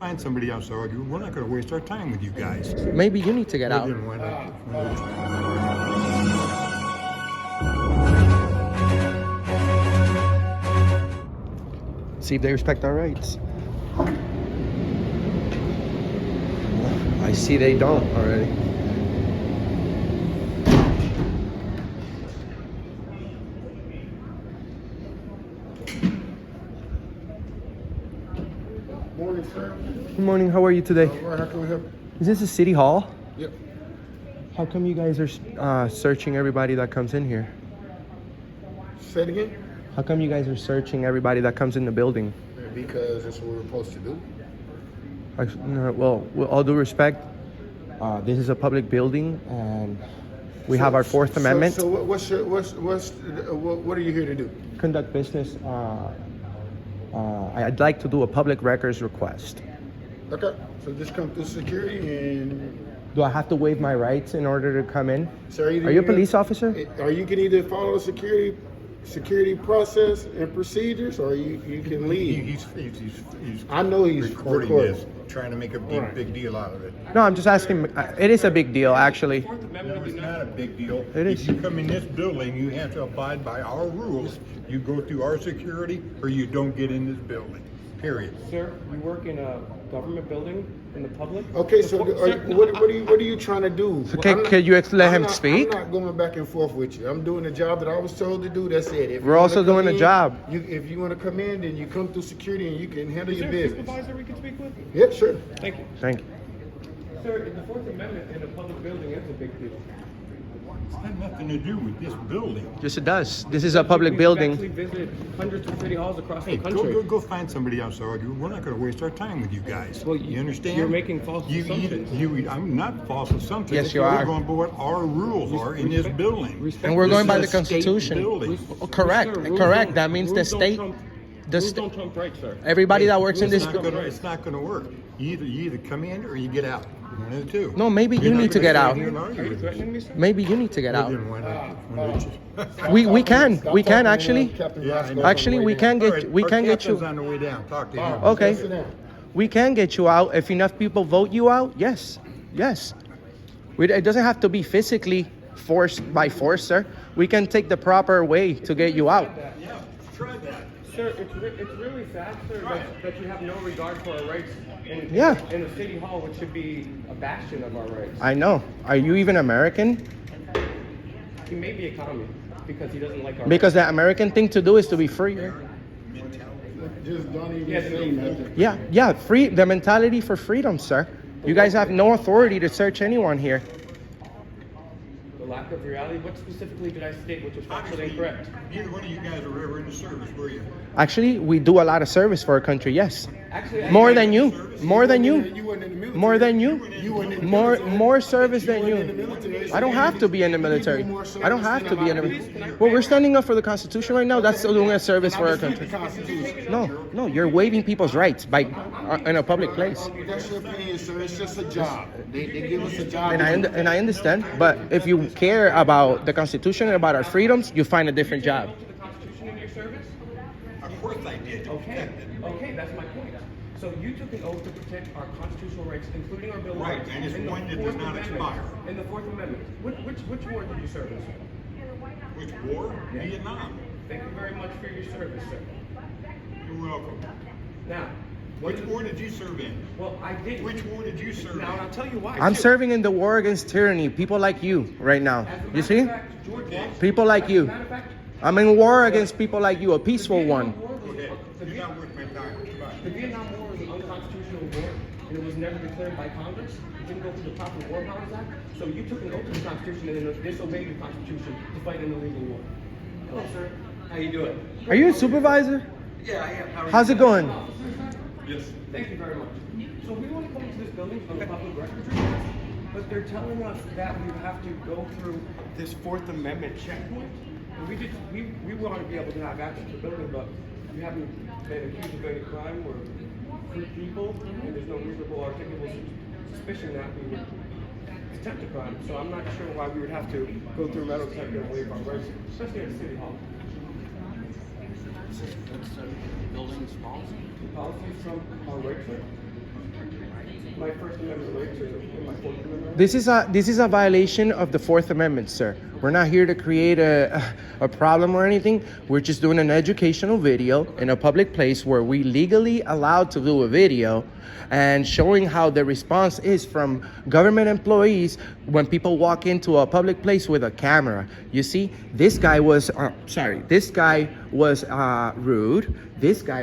Find somebody else to argue. We're not going to waste our time with you guys. Maybe you need to get out. Then why not? See if they respect our rights. I see they don't already. Morning, sir. Good morning. How are you today? All right, how can we help? Is this a city hall? Yep. How come you guys are searching everybody that comes in here? Say it again. How come you guys are searching everybody that comes in the building? Because that's what we're supposed to do. Well, with all due respect, this is a public building, and we have our Fourth Amendment. So what are you here to do? Conduct business. I'd like to do a public records request. Okay. So just come through security and. Do I have to waive my rights in order to come in? So Are you a police officer? Or you can either follow the security process and procedures, or you can leave. He's I know he's recording recording. this, trying to make a big deal out of it. No, I'm just asking. It is a big deal, actually. No, it's not a big deal. It is. If you come in this building, you have to abide by our rules. You go through our security, or you don't get in this building. Period. Sir, you work in a government building in the public? Okay, so what are you trying to do? So can you let him speak? I'm not going back and forth with you. I'm doing the job that I was told to do. That's it. If We're you also wanna come doing a in, job. If you want to come in, then you come through security and you can handle Is your there a business. supervisor we can speak with? Yeah, sure. Thank you. Thank you. Sir, the Fourth Amendment in a public building is a big deal. It's got nothing to do with this building. Yes, it does. This is a public We've building. actually visited hundreds of city halls across Hey, the country. go find somebody else to argue. We're not going to waste our time with you guys. Well, you understand? you're making false assumptions. I'm not false assumptions. Yes, you We're are. going by what our rules are in this building. And we're This going by is the a state Constitution. building. Oh, correct. Sir, rules Correct. don't- That means the rules don't state. trump- The Rules sta- don't trump rights, sir. Everybody that works in this. It's not going to work. You either come in or you get out. One of the two. No, maybe you You're not need to gonna get sit out. here and Are argue you with me. threatening me, sir? Maybe you need to get Well, out. then why not? We can. We can actually. Captain Yeah, Roscoe's on Actually, the way we down. can All get right, we our can get captain's you. on the way down. Talk to him. Okay. Sit down. We can get you out if enough people vote you out. Yes. Yes. It doesn't have to be physically forced by force, sir. We can take the proper way to get you out. Yeah, try that. Sir, it's really sad, sir, that you have no regard for our rights in a city hall, which should be a bastion of our rights. I know. Are you even American? He may be a commie because he doesn't like our Because the American thing to do is to be free. Just don't even Yes, say no. nothing. Yeah, free. The mentality for freedom, sir. You guys have no authority to search anyone here. The lack of reality. What specifically did I state which was factually Obviously, incorrect? neither one of you guys were ever in the service, were you? Actually, we do a lot of service for our country. Yes, Actually, more than you. More than You you. weren't in the military. More than you. You weren't in the More military. service than weren't in the you. military, so I don't you have need to be in the you need military. more I don't service have than to be in the I do. military. Well, we're standing up for the Constitution right now. That's still doing a service for our And I country. respect the Constitution. No, you're waiving people's rights by in a public place. That's your opinion, sir. It's just a job. They give us a job. And I understand, but if you care about the Constitution and about our freedoms, you find a different job. To the Constitution in your service? Of course I did. Okay, that's my point. So you took an oath to protect our constitutional rights, including our Bill of Right, Rights. and it's in the one that does Fourth not Amendment. expire. In the Fourth Amendment. Which war did you serve in, sir? Which war? Vietnam. Thank you very much for your service, sir. You're welcome. Now, Which war did you serve in? well, I did. Which war did you serve Now, and in? I'll tell you why. I'm too. serving in the war against tyranny. People like you right now. As a matter You of see? fact, George Washington- People like as a you. matter of fact, I'm in war against people like you, a peaceful one. Go ahead. You're not worth my time. The Goodbye. Vietnam War was an unconstitutional war, and it was never declared by Congress. It didn't go through the proper War Powers Act. So you took an oath to the Constitution and then disobeyed the Constitution to fight an illegal war. Hello, sir. How you doing? Are you a supervisor? Yeah, I am. How are How's it going? Yes. Thank you very much. So we want to come into this building for the public records request, but they're telling us that we have to go through this Fourth Amendment checkpoint. And we want to be able to have access to the building, but we haven't been accused of any crime. We're free people, and there's no reasonable articulable suspicion that we would attempt a crime. So I'm not sure why we would have to go through metal detector and waive our rights, especially at City Hall. That's building's policy. Policies from our rights, sir. my First Amendment rights or my Fourth Amendment rights? This is a violation of the Fourth Amendment, sir. We're not here to create a problem or anything. We're just doing an educational video in a public place where we legally allowed to do a video and showing how the response is from government employees when people walk into a public place with a camera. You see, this guy was rude. This guy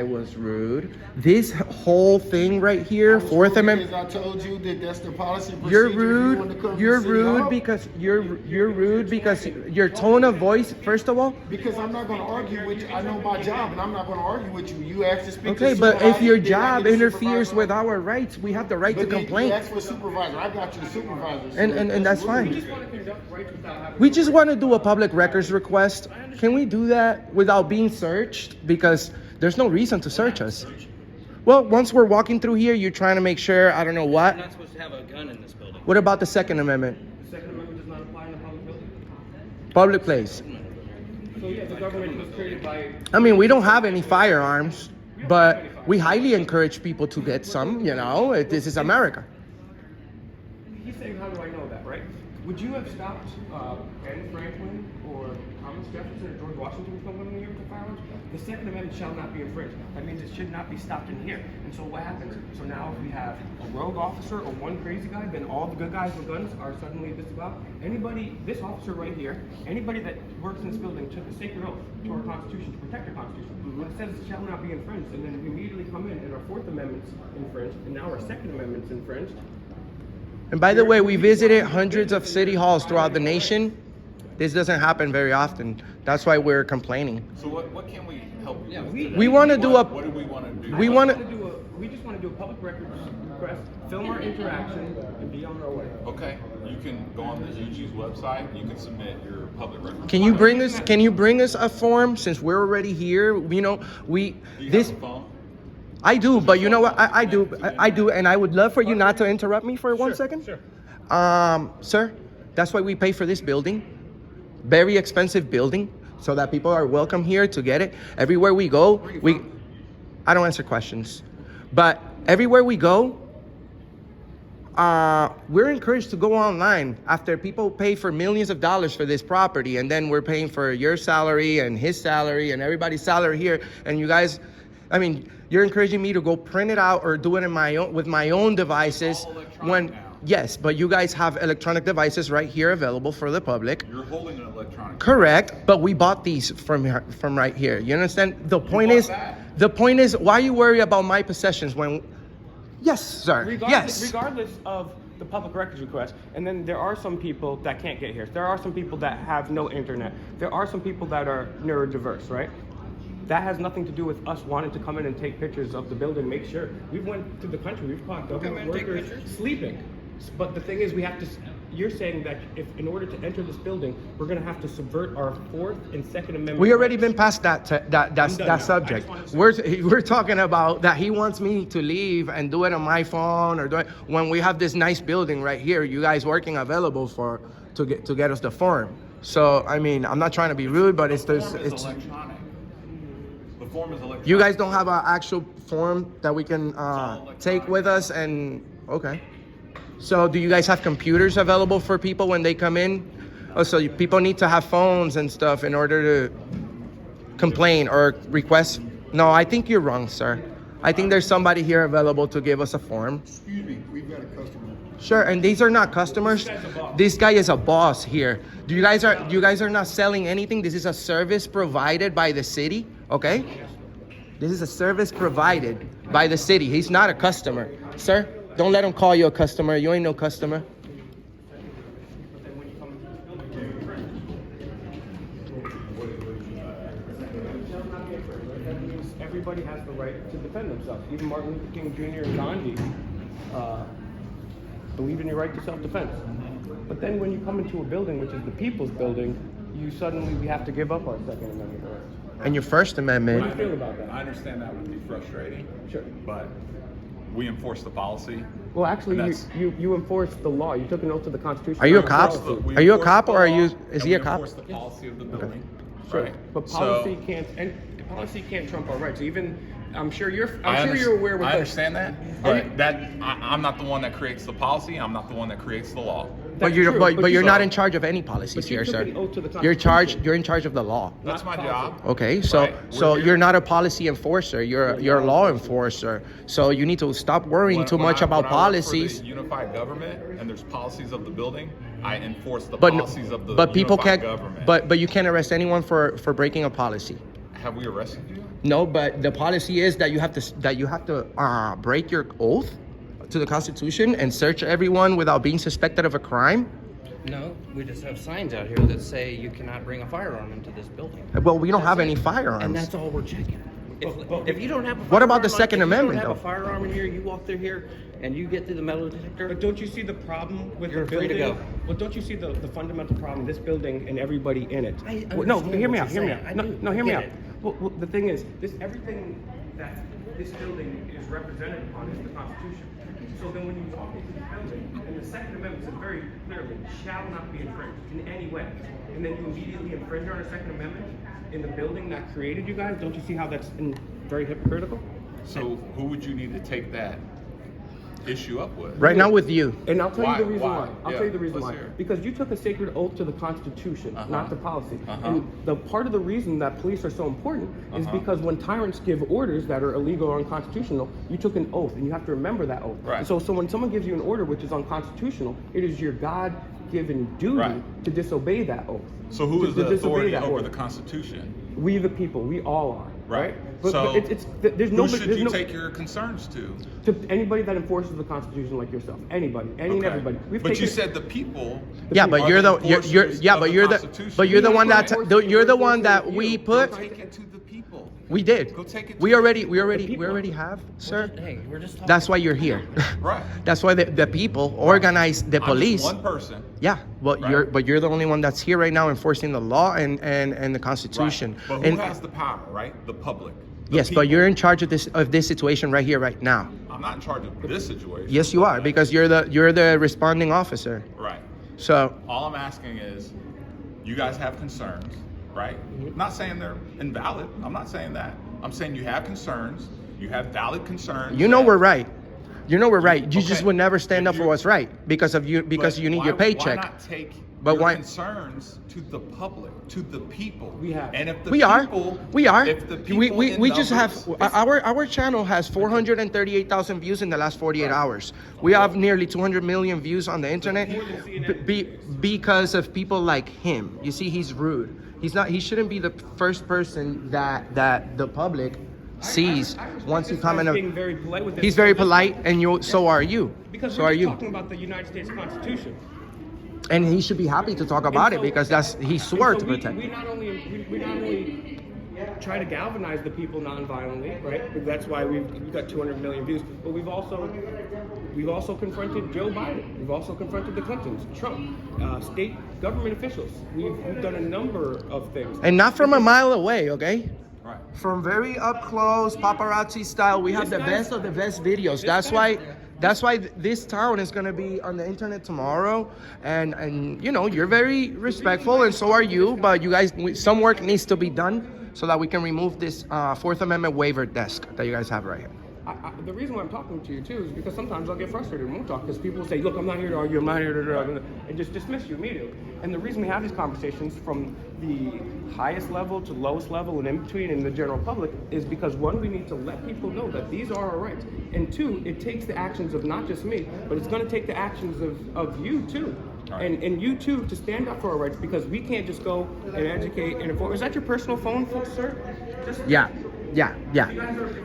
was rude. This whole thing right here, Fourth Amendment. I told you that that's the policy. You're procedure if you want to rude. come to You're City rude Hall. because you're rude because your tone of voice. First of all, Because I'm not going to argue with you. I know my job, and I'm not going to argue with you. You asked to speak to okay, the but if supervisor, your then I job get the interferes supervisor. with our rights, we have the right to But then complain. You asked for a supervisor. I got you a supervisor. So And that's We fine. just want to conduct rights without having. We just want to do a public records request. Can we do that without being searched? Because there's no reason to search us. Well, once we're walking through here, you're trying to make sure, I don't know what. You're not supposed to have a gun in this building. What about the Second Amendment? The Second Amendment does not apply in a public building. Public place. So yeah, the government was created by. I mean, we don't have any firearms, but we highly encourage people to get some, you know. This is America. He's saying, how do I know that, right? Would you have stopped Ben Franklin or Thomas Jefferson or George Washington from coming here with the firearms? The Second Amendment shall not be infringed. That means it should not be stopped in here. And so what happens? So now if we have a rogue officer or one crazy guy, then all the good guys with guns are suddenly disavowed. Anybody, this officer right here, anybody that works in this building took a sacred oath to our Constitution to protect our Constitution. When it says it shall not be infringed, and then we immediately come in and our Fourth Amendment's infringed, and now our Second Amendment's infringed. And by the way, we visited hundreds of city halls throughout the nation. This doesn't happen very often. That's why we're complaining. So what can we help you with? we- today? We want to do What do we want to do? We want to. We just want to do a public records request, film our interaction, and be on our way. Okay, you can go on the UG's website. You can submit your public record. Can you bring us? Can you bring us a form since we're already here? You know, we Do you this. have a phone? I do, but you know what? I do, and I would love for you not to interrupt me for 1 second. Sure. Sir, that's why we pay for this building. Very expensive building, so that people are welcome here to get it. Everywhere we go, I don't answer questions, but everywhere we go, we're encouraged to go online after people pay for millions of dollars for this property, and then we're paying for your salary and his salary and everybody's salary here, and you guys, I mean, you're encouraging me to go print it out or do it in my own with my own devices all electronic when now. yes, but you guys have electronic devices right here available for the public. You're holding an electronic. Correct, but we bought these from right here. You understand? The point is, why you worry about my possessions when? Yes, sir. Regardless of the public records request, and then there are some people that can't get here. There are some people that have no internet. There are some people that are neurodiverse, right? That has nothing to do with us wanting to come in and take pictures of the building, make sure. We've went to the country, we've caught government workers sleeping. But the thing is, we have to, you're saying that if in order to enter this building, we're gonna have to subvert our Fourth and Second Amendment. We already rights. been past that now. subject. I just wanted to We're talking about that he wants me to leave and do it on my phone or do it when we have this nice building right here. You guys working available to get us the form. So I mean, I'm not trying to be rude, but it's The form is it's. electronic. The form is electronic. You guys don't have an actual form that we can electronic. take with us and okay. So do you guys have computers available for people when they come in? Oh, so people need to have phones and stuff in order to complain or request? No, I think you're wrong, sir. I think there's somebody here available to give us a form. Excuse me, we've got a customer. Sure, and these are not customers. This guy is a boss here. You guys are not selling anything. This is a service provided by the city, okay? This is a service provided by the city. He's not a customer. Sir, don't let him call you a customer. You ain't no customer. Everybody has the right to defend themselves. Even Martin Luther King Jr. and Gandhi believed in your right to self-defense. But then when you come into a building, which is the people's building, we have to give up our Second Amendment rights. And your First Amendment. What do you feel about that? I understand that would be frustrating. Sure. But we enforce the policy. Well, actually, And that's- you enforce the law. You took an oath to the Constitution. Are you a We cop? enforce the- we Are you a enforce cop the or are law, you? and Is he a we cop? enforce the policy of the building. Sure. Right. But So- policy can't trump our rights. Even I'm sure you're aware with I the- understand that, but I'm not the one that creates the policy. I'm not the one that creates the law. But That's you're true, but you're you- not in charge of any policies But you here, took sir. an oath to the You're in Constitution. charge of the law. That's my job. Okay, so Right. so We're here- you're not a policy enforcer. You're a law enforcer. So you need to stop worrying too much about when I work for policies. the unified government, and there's policies of the building, I enforce the But policies of the but people unified can't. government. But you can't arrest anyone for breaking a policy. Have we arrested you? No, but the policy is that you have to break your oath to the Constitution and search everyone without being suspected of a crime. No, we just have signs out here that say you cannot bring a firearm into this building. Well, we don't have any And firearms. that's all we're checking. If you don't have a What about the firearm, Second Amendment, If you don't though? have a firearm in here, you walk through here and you get through the metal detector. But don't you see the problem with You're the free to building? go. Well, don't you see the fundamental problem? This building and everybody in it. I Well, no, understand hear me what out. you're Hear me saying. out. I do. No, I hear me get out. it. Well, the thing is, everything that this building is represented upon is the Constitution. So then, when you walk into the building, and the Second Amendment says very clearly, shall not be infringed in any way, and then you immediately infringe on the Second Amendment in the building that created you guys. Don't you see how that's very hypocritical? So who would you need to take that issue up with? Right now with you. And I'll tell Why? you the reason Why? why. I'll Yeah, tell you the reason let's why. hear it. Because you took a sacred oath to the Constitution, not the policy. And the part of the reason that police are so important is because when tyrants give orders that are illegal or unconstitutional, you took an oath, and you have to remember that oath. Right. So when someone gives you an order which is unconstitutional, it is your God-given duty Right. to disobey that oath. So who To is the disobey authority that over order. the Constitution? We the people. We all are. Right. But, So there's who no. should there's you no, take your concerns to? to anybody that enforces the Constitution like yourself. Anybody. Any and Okay. everybody. We've But you taken- said the people. Yeah, but are you're the the you're enforcers yeah, of but the you're the Constitution. but you're the We one are that enforcing- you're the we're one that enforcing we you. put. Take it to the people. We did. Go take it to We the already people. we already people. we already have, sir. Hey, we're just talking. That's why you're here. Right. That's why the people organize the I'm police. just one person. Yeah, but Right. you're the only one that's here right now enforcing the law and the Constitution. Right. But who And has the power, right? The public. The yes, people. but you're in charge of this situation right here, right now. I'm not in charge of this situation. Yes, you are because you're the responding officer. Right. So All I'm asking is, you guys have concerns, right? Mm-hmm. Not saying they're invalid. I'm not saying that. I'm saying you have concerns. You have valid concerns. you know that- we're right. You know we're right. You just Okay. would never stand If up for you- what's right because you But you need why- your paycheck. Why not take But your why- concerns to the public, to the people? We have. And if the We are. people, We are. If the people We in just have numbers- our channel has 438,000 views in the last 48 hours. We have nearly 200 million views on the internet because of people like him. You see, he's rude. He's not. He shouldn't be the first person that the public sees I respect once you this come guy's in. being very polite with this. He's very So this- polite, and you. So are you. Because So we're are just you. talking about the United States Constitution. And he should be happy to talk about it so- because he swore to protect. We not only try to galvanize the people non-violently, right? Because that's why we've got 200 million views. But we've also confronted Joe Biden. We've also confronted the Clintons, Trump, state government officials. We've done a number of things. And not from a mile away, okay? Right. From very up close, paparazzi style, we have This the guy's- best of the best videos. this That's why this town is gonna be on the internet tomorrow. And you know you're very respectful, and so are you. But you guys, some work needs to be done so that we can remove this Fourth Amendment waiver desk that you guys have right here. The reason why I'm talking to you too is because sometimes I'll get frustrated and won't talk because people will say, "Look, I'm not here to argue. I'm not here to," and just dismiss you immediately. And the reason we have these conversations from the highest level to lowest level and in between in the general public is because one, we need to let people know that these are our rights, and two, it takes the actions of not just me, but it's going to take the actions of you too. Right. And you too to stand up for our rights because we can't just go and educate and inform. Is that your personal phone, sir? Just, Yeah.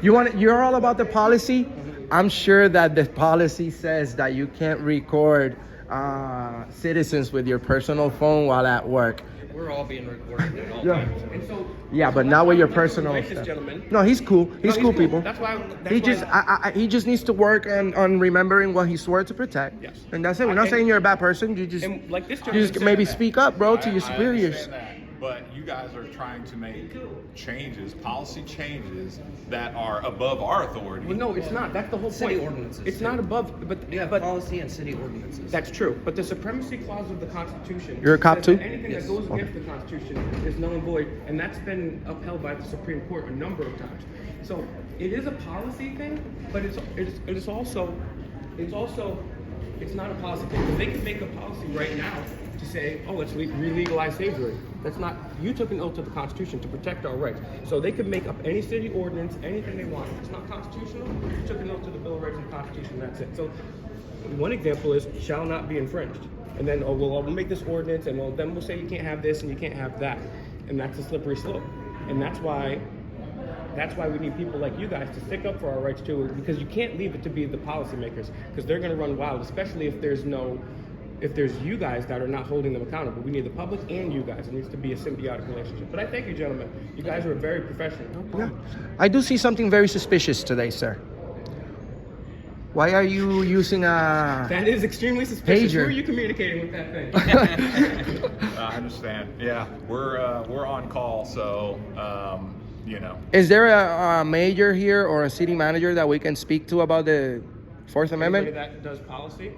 You're all about the policy. I'm sure that the policy says that you can't record citizens with your personal phone while at work. We're all being recorded at all Yeah. times. And so Yeah, but not with your personal Like this stuff. gentleman. No, he's cool. He's cool, people. That's why. He just needs to work on remembering what he swore to protect. Yes. And that's it. We're not And- saying you're a bad person. You just And like this you gentleman just said maybe that. speak up, bro, to I your superiors. understand that, but you guys are trying to make changes, policy changes that are above our authority. Well, no, it's not. That's the whole City point. ordinances, It's too. not above, but You have but policy and city ordinances. that's true. But the supremacy clause of the Constitution. You're a cop says too? that anything Yes. that goes against the Constitution is null and void, and that's been upheld by the Supreme Court a number of times. So it is a policy thing, but it's also it's not a policy thing. Because they can make a policy right now to say, oh, let's re-legalize slavery. That's not. You took an oath to the Constitution to protect our rights. So they could make up any city ordinance, anything they want. If it's not constitutional, you took an oath to the Bill of Rights and the Constitution. That's it. So one example is shall not be infringed. And then, oh, well, we'll make this ordinance, and well, then we'll say you can't have this and you can't have that. And that's a slippery slope. And that's why we need people like you guys to stick up for our rights too, because you can't leave it to be the policymakers, because they're going to run wild, especially if there's you guys that are not holding them accountable. We need the public and you guys. It needs to be a symbiotic relationship. But I thank you, gentlemen. You guys are very professional. Yeah. I do see something very suspicious today, sir. Why are you using a That is extremely suspicious. pager? Who are you communicating with that thing? I understand. Yeah, we're on call, so you know. Is there a mayor here or a city manager that we can speak to about the Fourth Anybody Amendment? that does policy?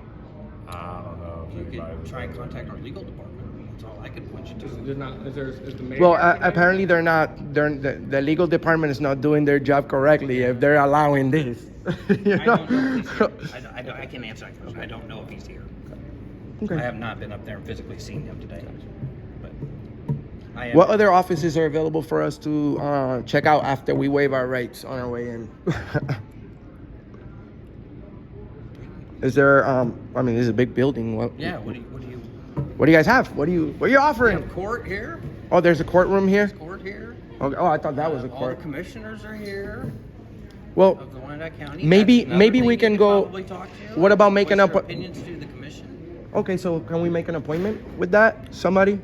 I don't know. if You anybody- could try and contact our legal department. That's all I could point you to. Is the mayor? Well, apparently they're not. The legal department is not doing their job correctly if they're allowing this. You I don't know know? if he's here. I can't answer that question. I don't know if he's here. Okay. I have not been up there and physically seen him today. But I am. What other offices are available for us to check out after we waive our rights on our way in? Is there? I mean, this is a big building. Yeah. What do you guys have? What are you We offering? have court here. Oh, there's a courtroom here. Court here. Okay. Oh, I thought that was a All the court. commissioners are here Well, of the Wyandotte County. maybe- That's another maybe thing we you can could go- probably talk to. what about making What's up your a- opinions to the commission? okay. So can we make an appointment with that? Somebody?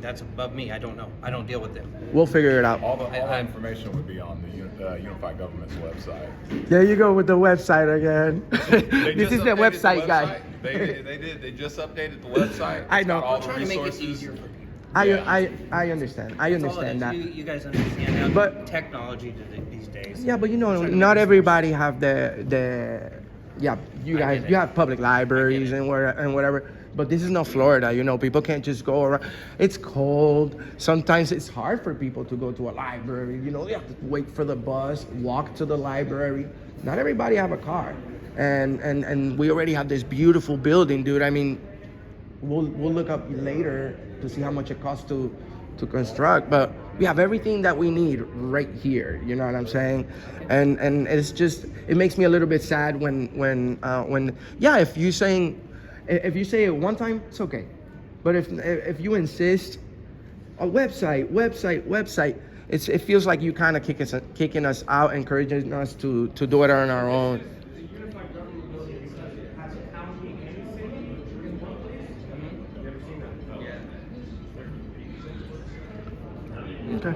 That's above me. I don't know. I don't deal with them. We'll figure it out. All the information would be on the Unified Government's website. There you go with the website again. They This just is the updated website guy. They did. They just updated the website. I It's know. got all I'm the trying to make it resources. easier for people. I understand. I That's all it understand is. that. You guys understand how But- technology these days. Yeah, but you know, Trying to make not it everybody have the. Yeah, you I guys, get it. you have public libraries I get it. and whatever. But this is not Florida, you know. People can't just go around. It's cold. Sometimes it's hard for people to go to a library. You know, they have to wait for the bus, walk to the library. Not everybody have a car, and we already have this beautiful building, dude. I mean, we'll look up later to see how much it costs to construct, but we have everything that we need right here. You know what I'm saying? And it's just, it makes me a little bit sad when yeah, if you say it one time, it's okay, but if you insist, a website, it feels like you kind of kicking us out, encouraging us to do it on our own. The unified government building because it has a county and a city in one place. You ever seen that? Yeah. Okay.